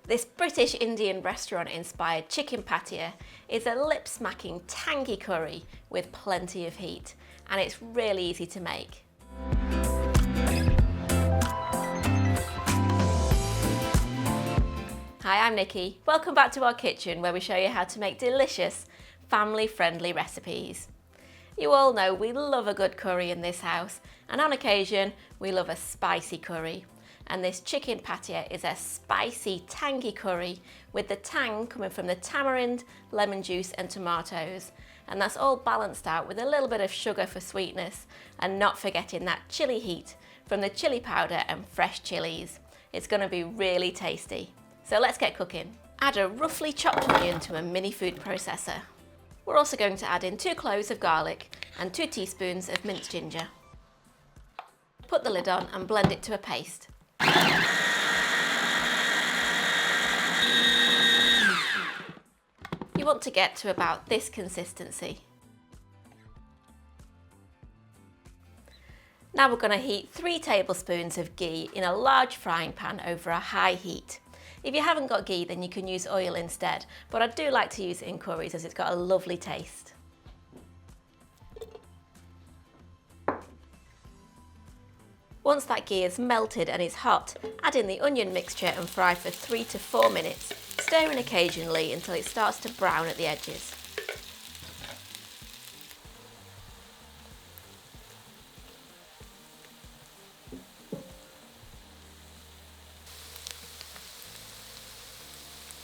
This British Indian restaurant inspired chicken pathia is a lip-smacking tangy curry with plenty of heat, and it's really easy to make. Hi, I'm Nikki. Welcome back to our kitchen where we show you how to make delicious, family-friendly recipes. You all know we love a good curry in this house, and on occasion we love a spicy curry. And this chicken pathia is a spicy, tangy curry with the tang coming from the tamarind, lemon juice and tomatoes. And that's all balanced out with a little bit of sugar for sweetness, and not forgetting that chilli heat from the chilli powder and fresh chillies. It's going to be really tasty. So let's get cooking. Add a roughly chopped onion to a mini food processor. We're also going to add in 2 cloves of garlic and 2 teaspoons of minced ginger. Put the lid on and blend it to a paste. You want to get to about this consistency. Now we're going to heat 3 tablespoons of ghee in a large frying pan over a high heat. If you haven't got ghee, then you can use oil instead, but I do like to use it in curries as it's got a lovely taste. Once that ghee is melted and is hot, add in the onion mixture and fry for 3 to 4 minutes, stirring occasionally until it starts to brown at the edges.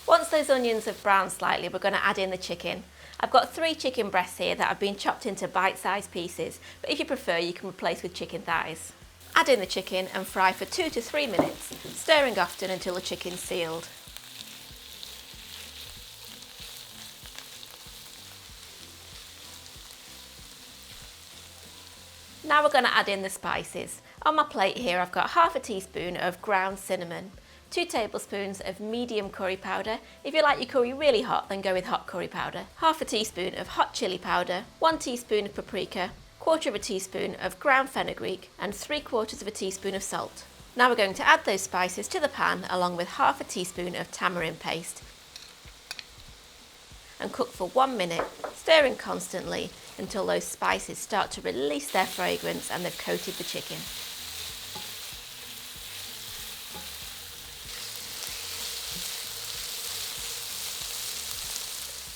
Once those onions have browned slightly, we're going to add in the chicken. I've got 3 chicken breasts here that have been chopped into bite-sized pieces, but if you prefer, you can replace with chicken thighs. Add in the chicken and fry for 2 to 3 minutes, stirring often until the chicken's sealed. Now we're going to add in the spices. On my plate here I've got half a teaspoon of ground cinnamon, 2 tablespoons of medium curry powder. If you like your curry really hot, then go with hot curry powder. Half a teaspoon of hot chilli powder, 1 teaspoon of paprika, 1/4 teaspoon of ground fenugreek and 3/4 teaspoon of salt. Now we're going to add those spices to the pan along with half a teaspoon of tamarind paste and cook for 1 minute, stirring constantly until those spices start to release their fragrance and they've coated the chicken.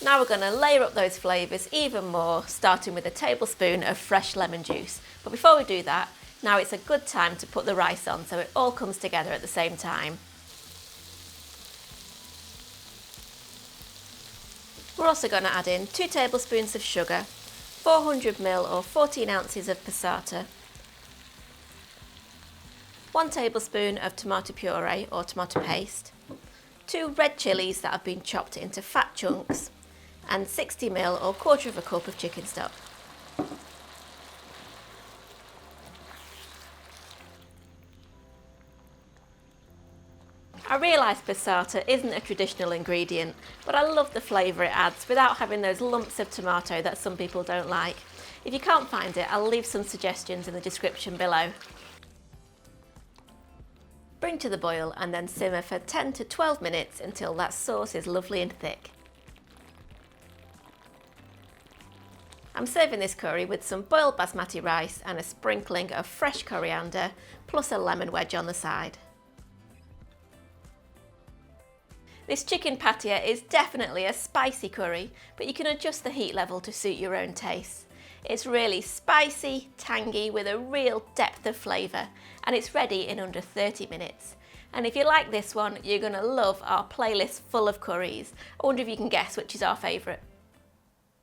Now we're going to layer up those flavours even more, starting with a tablespoon of fresh lemon juice. But before we do that, now it's a good time to put the rice on so it all comes together at the same time. We're also going to add in 2 tablespoons of sugar, 400 ml or 14 ounces of passata, 1 tablespoon of tomato puree or tomato paste, 2 red chillies that have been chopped into fat chunks, and 60 ml or 1/4 cup of chicken stock. I realise passata isn't a traditional ingredient, but I love the flavour it adds without having those lumps of tomato that some people don't like. If you can't find it, I'll leave some suggestions in the description below. Bring to the boil and then simmer for 10 to 12 minutes until that sauce is lovely and thick. I'm serving this curry with some boiled basmati rice and a sprinkling of fresh coriander, plus a lemon wedge on the side. This chicken pathia is definitely a spicy curry, but you can adjust the heat level to suit your own taste. It's really spicy, tangy with a real depth of flavour, and it's ready in under 30 minutes. And if you like this one, you're going to love our playlist full of curries. I wonder if you can guess which is our favourite.